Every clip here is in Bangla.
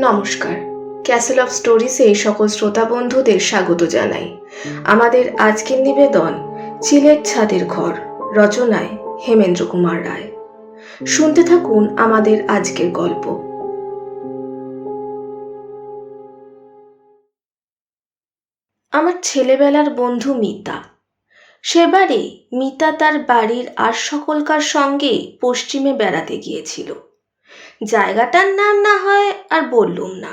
নমস্কার, ক্যাসেল অফ স্টোরিজে সকল শ্রোতা বন্ধুদের স্বাগত জানাই। আমাদের আজকের নিবেদন চিলের ছাদের ঘর, রচনায় হেমেন্দ্র কুমার রায়। শুনতে থাকুন আমাদের আজকের গল্প। আমার ছেলেবেলার বন্ধু মিতা। সেবারে মিতা তার বাড়ির আর সকলকার সঙ্গে পশ্চিমে বেড়াতে গিয়েছিল। জায়গাটার নাম না হয় আর বললুম না।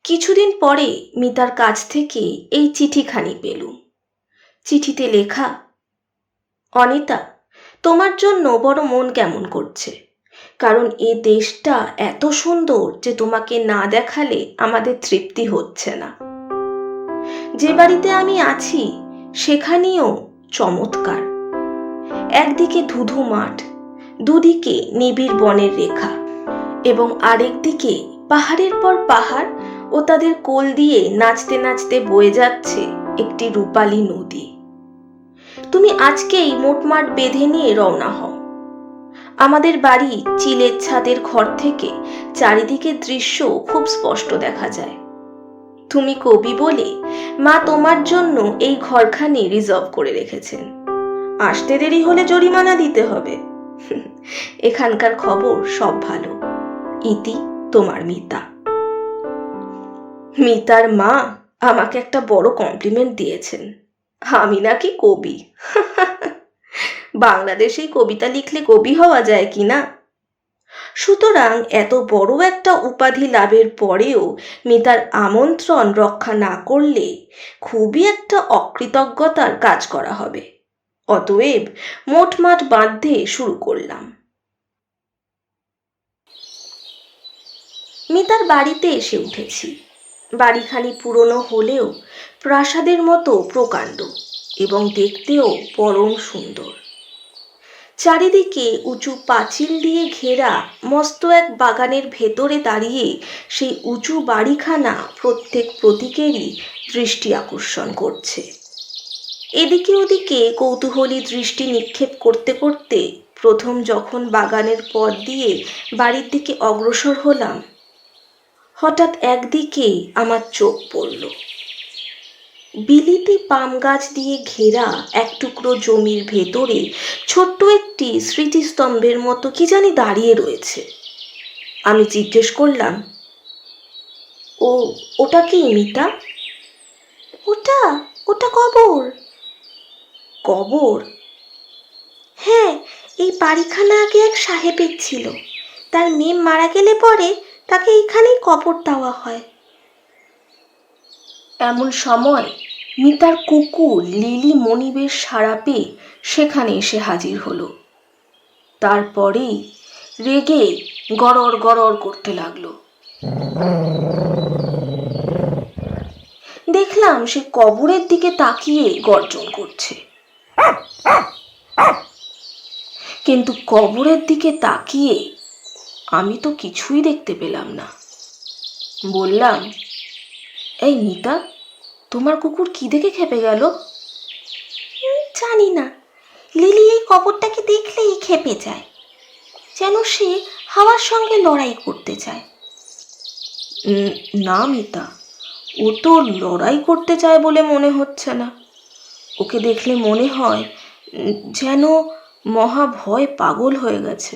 কিছুদিন পরে মিতার কাছ থেকে এই চিঠিখানি পেলুম। চিঠিতে লেখা, অনিতা, তোমার জন্য বড় মন কেমন করছে, কারণ এ দেশটা এত সুন্দর যে তোমাকে না দেখালে আমাদের তৃপ্তি হচ্ছে না। যে বাড়িতে আমি আছি সেখানেও চমৎকার। একদিকে ধুধু মাঠ, দুদিকে নিবিড় বনের রেখা, এবং আরেক দিকে পাহাড়ের পর পাহাড় ও তাদের কোল দিয়ে নাচতে নাচতে বয়ে যাচ্ছে একটি রূপালী নদী। তুমি আজকেই মোটমাট বেঁধে নিয়ে রওনা হও। আমাদের বাড়ি চিলের ছাদের ঘর থেকে চারিদিকের দৃশ্য খুব স্পষ্ট দেখা যায়। তুমি কবি বলে মা তোমার জন্য এই ঘরখানি রিজার্ভ করে রেখেছেন। আসতে দেরি হলে জরিমানা দিতে হবে। এখানকার খবর সব ভালো। ইতি, তোমার মিতা। মিতার মা আমাকে একটা বড় কমপ্লিমেন্ট দিয়েছেন, আমি নাকি কবি। বাংলাদেশেই কবিতা লিখলে কবি হওয়া যায় কি না? সুতরাং এত বড় একটা উপাধি লাভের পরেও মিতার আমন্ত্রণ রক্ষা না করলে খুবই একটা অকৃতজ্ঞতার কাজ করা হবে। অতএব মোটমাট বাঁধতে শুরু করলাম। মিতার বাড়িতে এসে উঠেছি। বাড়িখানি পুরনো হলেও প্রাসাদের মতো প্রকাণ্ড এবং দেখতেও পরম সুন্দর। চারিদিকে উঁচু পাঁচিল দিয়ে ঘেরা মস্ত এক বাগানের ভেতরে দাঁড়িয়ে সেই উঁচু বাড়িখানা প্রত্যেক প্রতীকেরই দৃষ্টি আকর্ষণ করছে। এদিকে ওদিকে কৌতূহলী দৃষ্টি নিক্ষেপ করতে করতে প্রথম যখন বাগানের পথ দিয়ে বাড়ির দিকে অগ্রসর হলাম, হঠাৎ একদিকেই আমার চোখ পড়ল। বিলিতি পাম গাছ দিয়ে ঘেরা এক টুকরো জমির ভেতরে ছোট্ট একটি স্মৃতিস্তম্ভের মতো কি জানি দাঁড়িয়ে রয়েছে। আমি জিজ্ঞেস করলাম, ওটা কি মিতা? ওটা ওটা কবর। কবর? হ্যাঁ, এই বাড়িখানা আগে এক সাহেবের ছিল। তার মেয়ে মারা গেলে পরে তাকে এখানেই কবর দেওয়া হয়। এমন সময় মিতার কুকুর লিলি মনিবের সাড়া পেয়ে সেখানে এসে হাজির হলো। তারপরেই রেগে গড়র গড়র করতে লাগলো। দেখলাম সে কবরের দিকে তাকিয়ে গর্জন করছে, কিন্তু কবরের দিকে তাকিয়ে আমি তো কিছুই দেখতে পেলাম না। বললাম, এই মিতা, তোমার কুকুর কি দেখে খেপে গেল? জানি না, লিলি এই কবরটাকে দেখলেই খেপে যায়, যেন সে হাওয়ার সঙ্গে লড়াই করতে চায়। না মিতা, ও তো লড়াই করতে চায় বলে মনে হচ্ছে না। ওকে দেখলে মনে হয় যেন মহা ভয় পাগল হয়ে গেছে।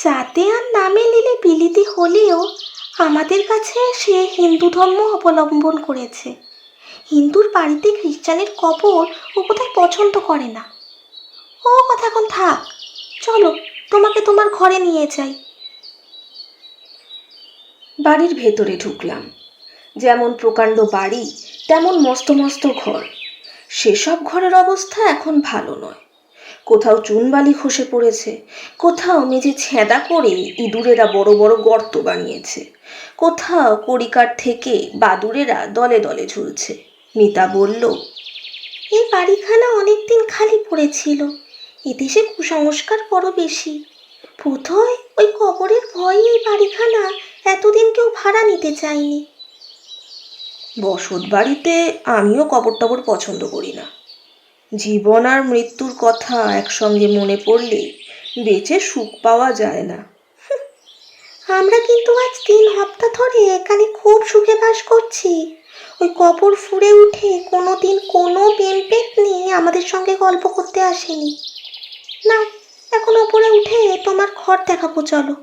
যাতে আর নামে লিলে বিলিতি হলেও আমাদের কাছে সে হিন্দু ধর্ম অবলম্বন করেছে। হিন্দুর বাড়িতে খ্রিস্টানের কবর ও কোথায় পছন্দ করে না। ও কথা এখন থাক, চলো তোমাকে তোমার ঘরে নিয়ে যাই। বাড়ির ভেতরে ঢুকলাম। যেমন প্রকাণ্ড বাড়ি তেমন মস্ত মস্ত ঘর। সেসব ঘরের অবস্থা এখন ভালো নয়। কোথাও চুনবালি খসে পড়েছে, কোথাও মেঝে ছেঁদা করে ইঁদুরেরা বড় বড় গর্ত বানিয়েছে, কোথাও কড়িকাঠ থেকে বাদুড়েরা দলে দলে ঝুলছে। মিতা বলল, এই বাড়িখানা অনেকদিন খালি পড়েছিল। এদেশে কুসংস্কার বড় বেশি। বোধহয় ওই কবরের ভয়ে এই বাড়িখানা এতদিন কেউ ভাড়া নিতে চায়নি। বসত বাড়িতে আমিও কবর টবর পছন্দ করি না। জীবন আর মৃত্যুর কথা একসঙ্গে মনে পড়লে বেঁচে সুখ পাওয়া যায় না। আমরা কিন্তু আজ 3 সপ্তাহ ধরে এখানে খুব সুখে বাস করছি। ওই কবর ফুঁড়ে উঠে কোনোদিন কোনো বেম্পেটনি আমাদের সঙ্গে গল্প করতে আসেনি। না, এখন ওপরে উঠে তোমার ঘর দেখাবো, চলো।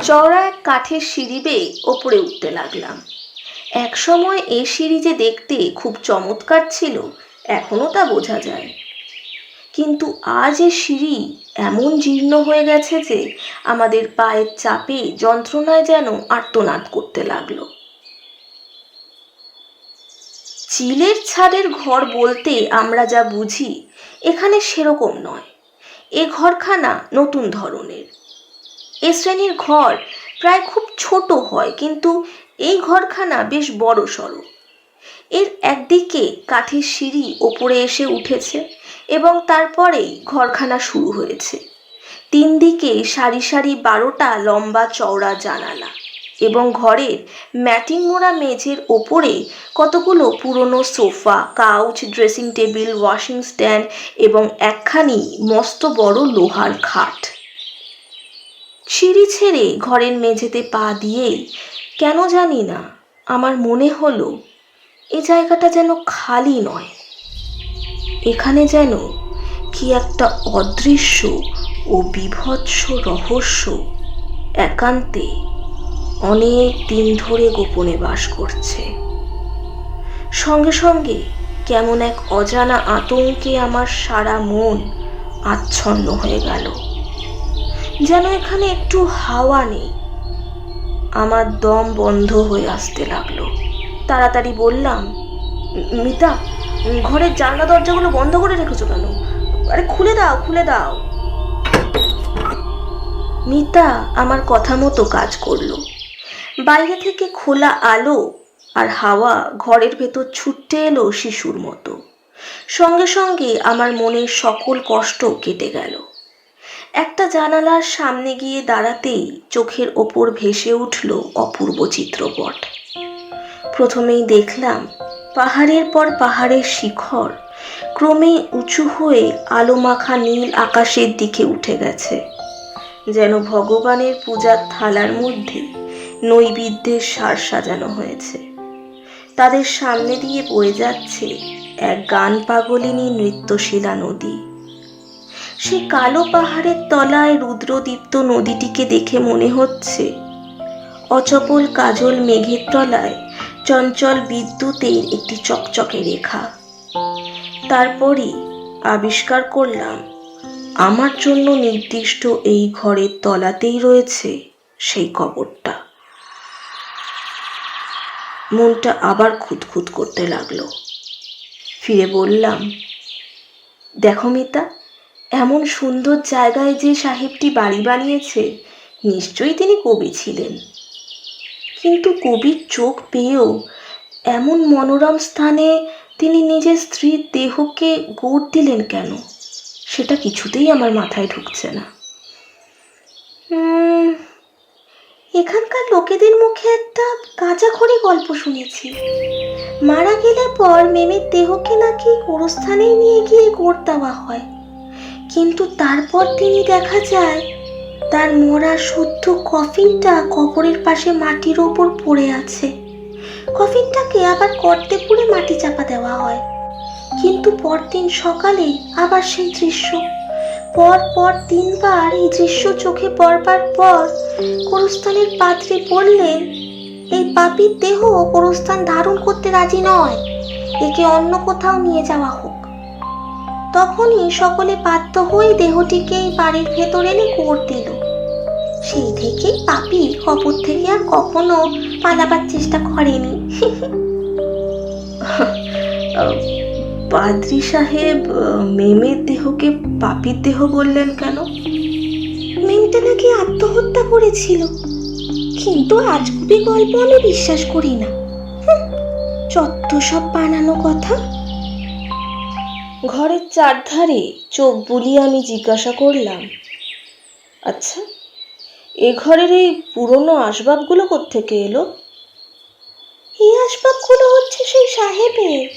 চওড়া এক কাঠের সিঁড়ি বেয়ে ওপরে উঠতে লাগলাম। একসময় এই সিঁড়ি যে দেখতে খুব চমৎকার ছিল, এখনো তা বোঝা যায়। কিন্তু আজ এ সিঁড়ি এমন জীর্ণ হয়ে গেছে যে আমাদের পায়ের চাপে যন্ত্রণায় যেন আর্তনাদ করতে লাগলো। চিলের ছাদের ঘর বলতে আমরা যা বুঝি এখানে সেরকম নয়। এ ঘরখানা নতুন ধরনের। এ শ্রেণীর ঘর প্রায় খুব ছোট হয়, কিন্তু এই ঘরখানা বেশ বড় সড়ো। এর একদিকে কাঠের সিঁড়ি ওপরে এসে উঠেছে এবং তারপরেই ঘরখানা শুরু হয়েছে। 3 দিকে সারি সারি 12টা লম্বা চওড়া জানালা এবং ঘরের ম্যাটিং মোড়া মেঝের ওপরে কতগুলো পুরনো sofa, couch, dressing table, washing stand এবং একখানি মস্ত বড় লোহার খাট। সিঁড়ি ছেড়ে ঘরের মেঝেতে পা দিয়েই কেন জানি না আমার মনে হলো এই জায়গাটা যেন খালি নয়। এখানে যেন কি একটা অদৃশ্য ও বীভৎস রহস্য একান্তে অনেক দিন ধরে গোপনে বাস করছে। সঙ্গে সঙ্গে কেমন এক অজানা আতঙ্কে আমার সারা মন আচ্ছন্ন হয়ে গেল। যেন এখানে একটু হাওয়া নেই। আমার দম বন্ধ হয়ে আসতে লাগলো। তাড়াতাড়ি বললাম, মিতা, ঘরের জানলা দরজাগুলো বন্ধ করে রেখেছো কেন? আরে খুলে দাও, খুলে দাও। মিতা আমার কথা মতো কাজ করলো। বাইরে থেকে খোলা আলো আর হাওয়া ঘরের ভেতর ছুটতে এলো শিশুর মতো। সঙ্গে সঙ্গে আমার মনের সকল কষ্ট কেটে গেল। একটা জানালার সামনে গিয়ে দাঁড়াতেই চোখের ওপর ভেসে উঠল অপূর্ব চিত্রপট। প্রথমেই দেখলাম পাহাড়ের পর পাহাড়ের শিখর ক্রমে উঁচু হয়ে আলোমাখা নীল আকাশের দিকে উঠে গেছে, যেন ভগবানের পূজার থালার মধ্যে নৈবেদ্যের সার সাজানো হয়েছে। তাদের সামনে দিয়ে বয়ে যাচ্ছে এক গান পাগলিনী নৃত্যশীলা নদী। সে কালো পাহাড়ের তলায় রুদ্রদীপ্ত নদীটিকে দেখে মনে হচ্ছে অচপল কাজল মেঘের তলায় চঞ্চল বিদ্যুতের একটি চকচকে রেখা। তারপরই আবিষ্কার করলাম আমার জন্য নির্দিষ্ট এই ঘরের তলাতেই রয়েছে সেই কবরটা। মনটা আবার খুঁতখুত করতে লাগলো। ফিরে বললাম, দেখো মিতা, এমন সুন্দর জায়গায় যে সাহেবটি বাড়ি বানিয়েছে, নিশ্চয়ই তিনি কবি ছিলেন। কিন্তু কবির চোখ পেয়েও এমন মনোরম স্থানে তিনি নিজের স্ত্রীর দেহকে গোর দিলেন কেন, সেটা কিছুতেই আমার মাথায় ঢুকছে না। এখানকার লোকেদের মুখে একটা গাঁজাখড়ি গল্প শুনেছি। মারা গেলে পর মেমের দেহকে নাকি গোরস্থানেই নিয়ে গিয়ে গোর দেওয়া হয়, কিন্তু তারপর তিনি দেখা যায় তার মরা শুদ্ধ কফিনটা কবরের পাশে মাটির ওপর পড়ে আছে। কফিনটাকে আবার গর্তে পুড়ে মাটি চাপা দেওয়া হয়, কিন্তু পরদিন সকালে আবার সেই দৃশ্য। পর 3 বার এই দৃশ্য চোখে পড়বার পর গোরস্থানের পাত্রী বললেন, এই পাপীর দেহ গোরস্থান ধারণ করতে রাজি নয়, একে অন্য কোথাও নিয়ে যাওয়া হোক। তখনই সকলে বাধ্য হয়ে দেহটিকে এই বাড়ির ভেতর এনে গোর দিল। সেই থেকেই পাপী কবর থেকে আর কখনো পালাবার চেষ্টা করেনি। পাদ্রী সাহেব মেমের দেহকে পাপীর দেহ বললেন কেন? মেমটা নাকি আত্মহত্যা করেছিল, কিন্তু আজগুবি গল্প আমি বিশ্বাস করি না। যত সব বানানো কথা। ঘরের চারধারে চোখ বুলিয়ে আমি জিজ্ঞাসা করলাম, আচ্ছা, এ ঘরের এই পুরনো আসবাবগুলো কোত্থেকে এলো? এই আসবাবগুলো হচ্ছে সেই সাহেবের।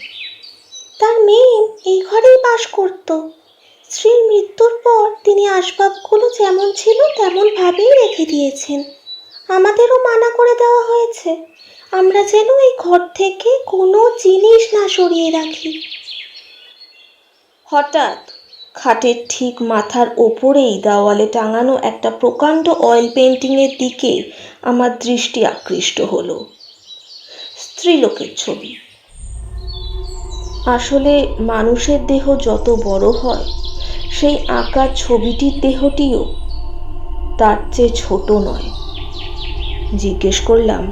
মেম এই ঘরেই বাস করত। স্ত্রীর মৃত্যুর পর তিনি আসবাবগুলো যেমন ছিল তেমন ভাবেই রেখে দিয়েছেন। আমাদেরও মানা করে দেওয়া হয়েছে আমরা যেন এই ঘর থেকে কোনো জিনিস না সরিয়ে রাখি। হঠাৎ খাটের ঠিক মাথার ওপরেই দেওয়ালে টাঙানো একটা প্রকাণ্ড অয়েল পেন্টিংয়ের দিকে আমার দৃষ্টি আকৃষ্ট হলো। স্ত্রীলোকের ছবি। আসলে মানুষের দেহ যত বড় হয়, সেই আঁকা ছবিটির দেহটিও তার চেয়ে ছোট নয়। জিজ্ঞেস করলাম,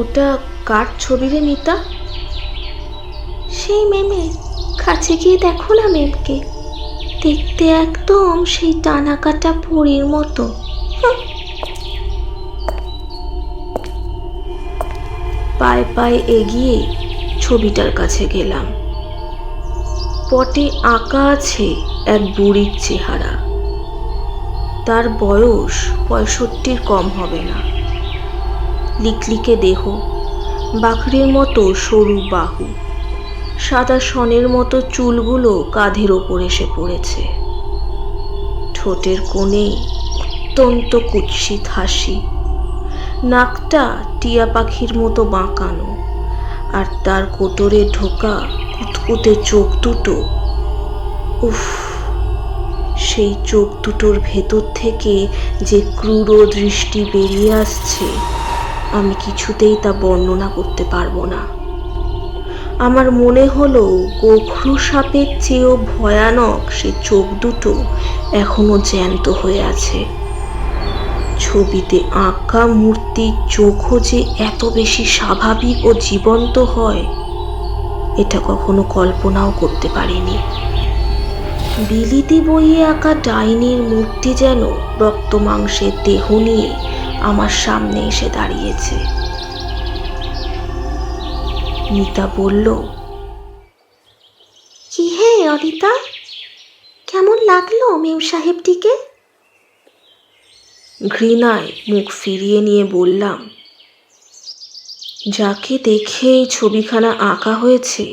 ওটা কার ছবি রে মিতা? সেই মেমের। কাছে গিয়ে দেখো না মেমকে, দেখতে একদম সেই টানা কাটা পরীর মতো। পায়ে পায়ে এগিয়ে ছবিটার কাছে গেলাম। পটে আঁকা আছে এক বুড়ির চেহারা। তার বয়স 65 কম হবে না। লিকলিকে দেহ, বাকরির মতো সরু বাহু, সাদা সনের মতো চুলগুলো কাঁধের ওপর এসে পড়েছে। ঠোঁটের কোণে অত্যন্ত কুৎসিত হাসি, নাকটা টিয়া পাখির মতো বাঁকানো, আর তার কোটরে ঢোকা কুতকুতে চোখ দুটো। উফ, সেই চোখ দুটোর ভেতর থেকে যে ক্রূর দৃষ্টি বেরিয়ে আসছে, আমি কিছুতেই তা বর্ণনা করতে পারবো না। আমার মনে হলো গোখরু সাপের চেয়েও ভয়ানক সে চোখ দুটো এখনো জ্যান্ত হয়ে আছে। ছবিতে আঁকা মূর্তির চোখও যে এত বেশি স্বাভাবিক ও জীবন্ত হয়, এটা কখনো কল্পনাও করতে পারিনি। বিলিতি বইয়ে আঁকা ডাইনির মূর্তি যেন রক্ত মাংসের দেহ নিয়ে আমার সামনে এসে দাঁড়িয়েছে। মিতা বলল, কি হে অনিতা, কেমন লাগলো মেম সাহেবটিকে? ঘৃণায় মুখ ফিরিয়ে নিয়ে বললাম, যাকে দেখে এই ছবিখানা আঁকা হয়েছে,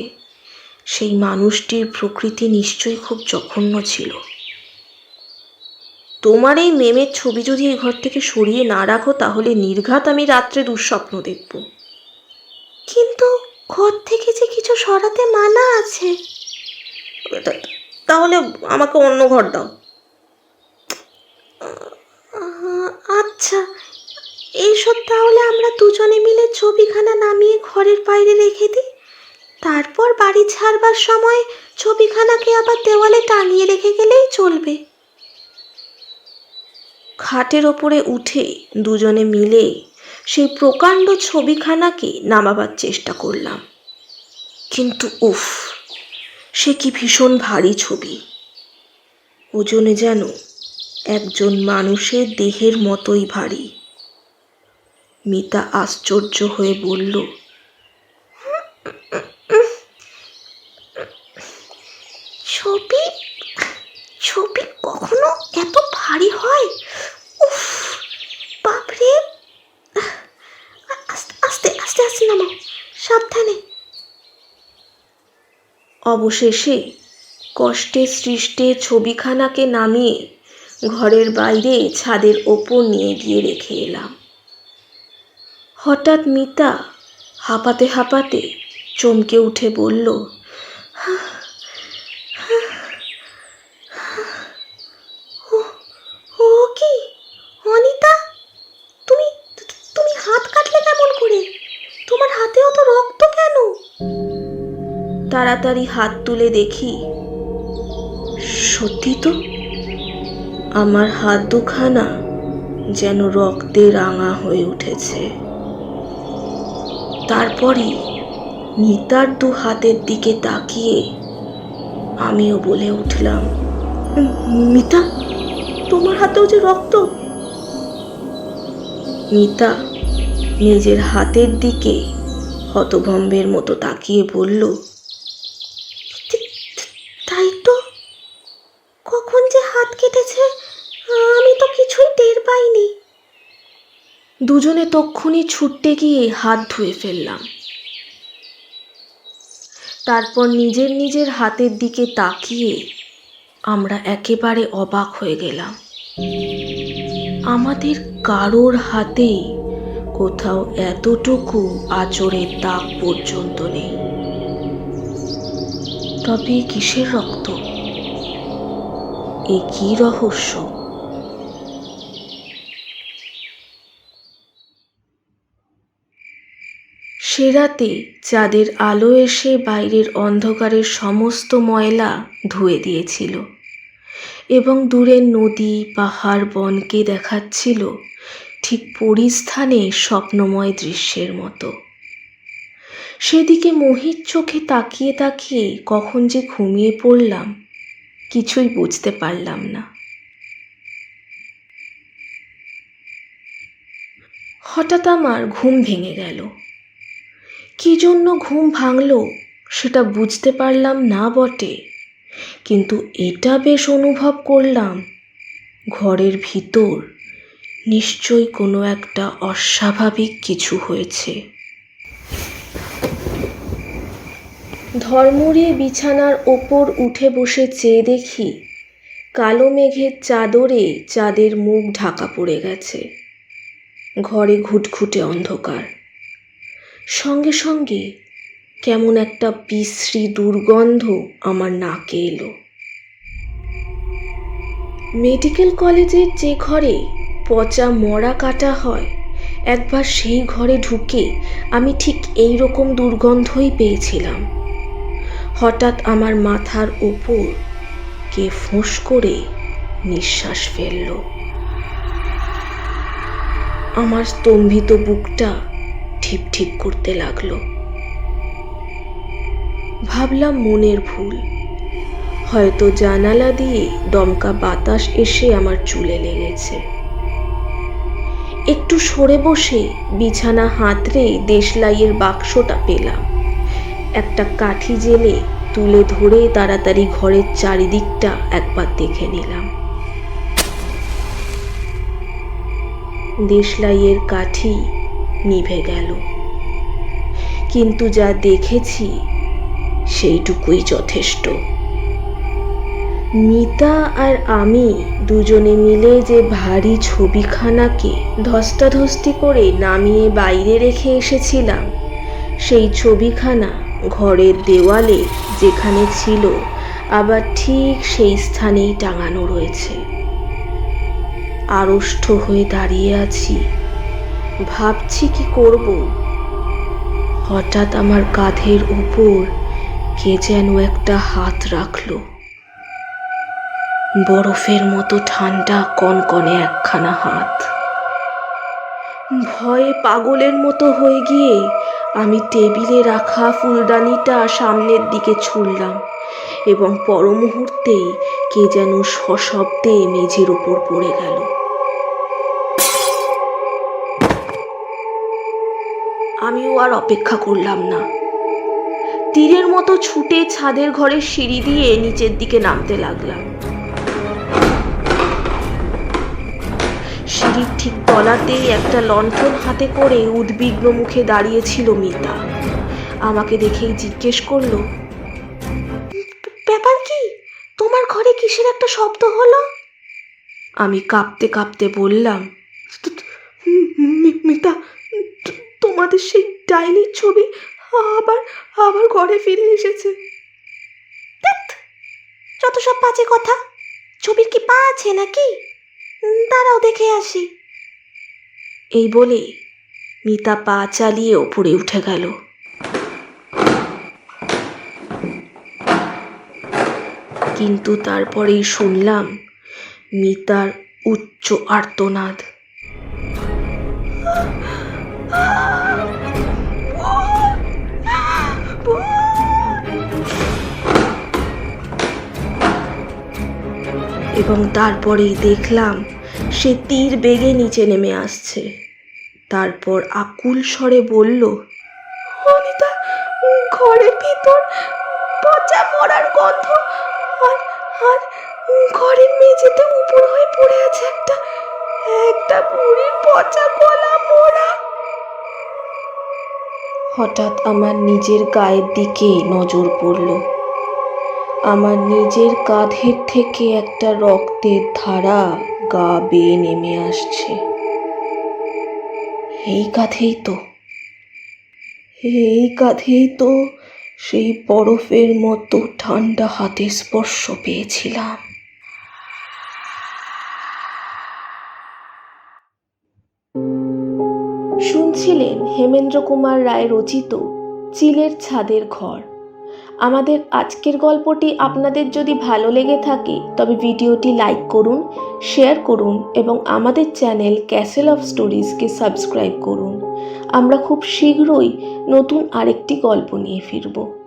সেই মানুষটির প্রকৃতি নিশ্চয়ই খুব জঘন্য ছিল। তোমার এই মেমের ছবি যদি এই ঘর থেকে সরিয়ে না রাখো, তাহলে নির্ঘাত আমি রাত্রে দুঃস্বপ্ন দেখব। কিন্তু ঘর থেকে যে কিছু সরাতে মানা আছে। তাহলে আমাকে অন্য ঘর দাও। আচ্ছা, এইসব তাহলে আমরা দুজনে মিলে ছবিখানা নামিয়ে ঘরের বাইরে রেখে দিই। তারপর বাড়ি ছাড়বার সময় ছবিখানাকে আবার দেওয়ালে টাঙিয়ে রেখে গেলেই চলবে। খাটের ওপরে উঠে দুজনে মিলে সেই প্রকাণ্ড ছবিখানাকে নামাবার চেষ্টা করলাম। কিন্তু উফ, সে কি ভীষণ ভারী ছবি। ওজনে যেন একজন মানুষের দেহের মতোই ভারী। মিতা আশ্চর্য হয়ে বলল, ছবি ছবি কখনো এত ভারী হয়? উফ, বাপরে। আস্তে আস্তে আস্তে আস্তে নামাও, সাবধানে। অবশেষে কষ্টে সৃষ্টে ছবিখানাকে নামিয়ে ঘরের বাইরে ছাদের ওপর নিয়ে গিয়ে রেখে এলাম। হঠাৎ মিতা হাঁপাতে হাঁপাতে চমকে উঠে বলল, ও কি অনিতা, তুমি তুমি হাত কাটলে কেমন করে? তোমার হাতেও তো রক্ত কেন? তাড়াতাড়ি হাত তুলে দেখি, সত্যি তো, আমার হাত দুখানা যেন রক্তে রাঙা হয়ে উঠেছে। তারপরই মিতার দু হাতের দিকে তাকিয়ে আমিও বলে উঠলাম, মিতা, তোমার হাতেও যে রক্ত। মিতা নিজের হাতের দিকে হতভম্বের মতো তাকিয়ে বলল, তাই তো, কখন যে হাত কেটেছে আমি তো কিছুই টের পাইনি। দুজনে তক্ষুনি ছুটতে গিয়ে হাত ধুয়ে ফেললাম। তারপর নিজের নিজের হাতের দিকে তাকিয়ে আমরা একেবারে অবাক হয়ে গেলাম। আমাদের কারোর হাতেই কোথাও এতটুকু আঁচড়ের দাগ পর্যন্ত নেই। তবে কিসের রক্ত? এ কি রহস্য? সে রাতে চাঁদের আলো এসে বাইরের অন্ধকারের সমস্ত ময়লা ধুয়ে দিয়েছিল এবং দূরের নদী, পাহাড়, বনকে দেখাচ্ছিল ঠিক পরিস্থানে স্বপ্নময় দৃশ্যের মতো। সেদিকে মোহিত চোখে তাকিয়ে তাকিয়ে কখন যে ঘুমিয়ে পড়লাম কিছুই বুঝতে পারলাম না। হঠাৎ আমার ঘুম ভেঙে গেল। কি জন্য ঘুম ভাঙল সেটা বুঝতে পারলাম না বটে, কিন্তু এটা বেশ অনুভব করলাম ঘরের ভিতর নিশ্চয়ই কোনো একটা অস্বাভাবিক কিছু হয়েছে। ধর্মরিয়ে বিছানার ওপর উঠে বসে চেয়ে দেখি কালো মেঘের চাদরে চাঁদের মুখ ঢাকা পড়ে গেছে। ঘরে ঘুটঘুটে অন্ধকার, সঙ্গে সঙ্গে কেমন একটা বিশ্রী দুর্গন্ধ আমার নাকে এলো। মেডিকেল কলেজের যে ঘরে পচা মরা কাটা হয়, একবার সেই ঘরে ঢুকে আমি ঠিক এই রকম দুর্গন্ধই পেয়েছিলাম। হঠাৎ আমার মাথার ওপর কে ফোঁস করে নিঃশ্বাস ফেলল। আমার স্তম্ভিত বুকটা ঠিপ ঠিপ করতে লাগলো। ভাবলাম মনের ভুল, হয়তো জানালা দিয়ে দমকা বাতাস এসে আমার চুলে লেগেছে। একটু সরে বসে বিছানা হাতড়ে দেশলাইয়ের বাক্সটা পেলাম। একটা কাঠি জেলে তুলে ধরে তাড়াতাড়ি ঘরের চারিদিকটা একবার দেখে নিলাম। দেশলাইয়ের কাঠি নিভে গেল, কিন্তু যা দেখেছি সেইটুকুই যথেষ্ট। মিতা আর আমি দুজনে মিলে যে ভারী ছবিখানাকে ধস্তাধস্তি করে নামিয়ে বাইরে রেখে এসেছিলাম, সেই ছবিখানা ঘরের দেওয়ালে যেখানে ছিল আবার ঠিক সেই স্থানেই টাঙানো রয়েছে। আড়ষ্ট হয়ে দাঁড়িয়ে আছি, ভাবছি কি করব। হঠাৎ আমার কাঁধের উপর কে যেন একটা হাত রাখলো। বরফের মতো ঠান্ডা কনকনে একখানা হাত। ভয়ে পাগলের মতো হয়ে গিয়ে আমি টেবিলে রাখা ফুলদানিটা সামনের দিকে ছুঁড়লাম এবং পর মুহূর্তেই কে যেন সশব্দে মেঝের উপর পড়ে গেল। আমিও আর অপেক্ষা করলাম না, তীরের মতো ছুটে ছাদের ঘরের সিঁড়ি দিয়ে নিচের দিকে নামতে লাগলাম। সিঁড়ির ঠিক তলাতেই একটা লণ্ঠন হাতে করে উদ্বিগ্ন মুখে দাঁড়িয়েছিল মিতা। আমাকে দেখেই জিজ্ঞেস করলো, ব্যাপার কি? তোমার ঘরে কিসের একটা শব্দ হলো? আমি কাঁপতে কাঁপতে বললাম, মিতা, তোমাদের সেই ডাইনির ছবি আবার আবার ঘরে ফিরে এসেছে। যত সব বাজে কথা। ছবির কি পা আছে নাকি? দাঁড়াও দেখে আসি। এই বলে মিতা পা চালিয়ে ওপরে উঠে গেল। কিন্তু তারপরেই শুনলাম মিতার উচ্চ আর্তনাদ। এবং তারপরেই দেখলাম সে তীর বেগে নিচে নেমে আসছে। তারপর আকুল স্বরে বলল, অনিতা, ঘরের ভিতর পচা মরার গন্ধ, আর আর ঘরের মেঝেতে উপর হয়ে পড়ে আছে একটা বুড়ির পচা গলা মোড়া। হঠাৎ আমার নিজের গায়ের দিকে নজর পড়ল। আমার নিজের কাঁধের থেকে একটা রক্তের ধারা গা বেয়ে নেমে আসছে। এই কাঁধেই তো সেই বরফের মতো ঠান্ডা হাতের স্পর্শ পেয়েছিলাম। শুনছিলেন হেমেন্দ্র কুমার রায় রচিত চিলের ছাদের ঘর। আমাদের আজকের গল্পটি আপনাদের যদি ভালো লেগে থাকে তবে ভিডিওটি লাইক করুন, শেয়ার করুন এবং আমাদের চ্যানেল ক্যাসেল অফ স্টোরিজকে সাবস্ক্রাইব করুন। আমরা খুব শীঘ্রই নতুন আরেকটি গল্প নিয়ে ফিরব।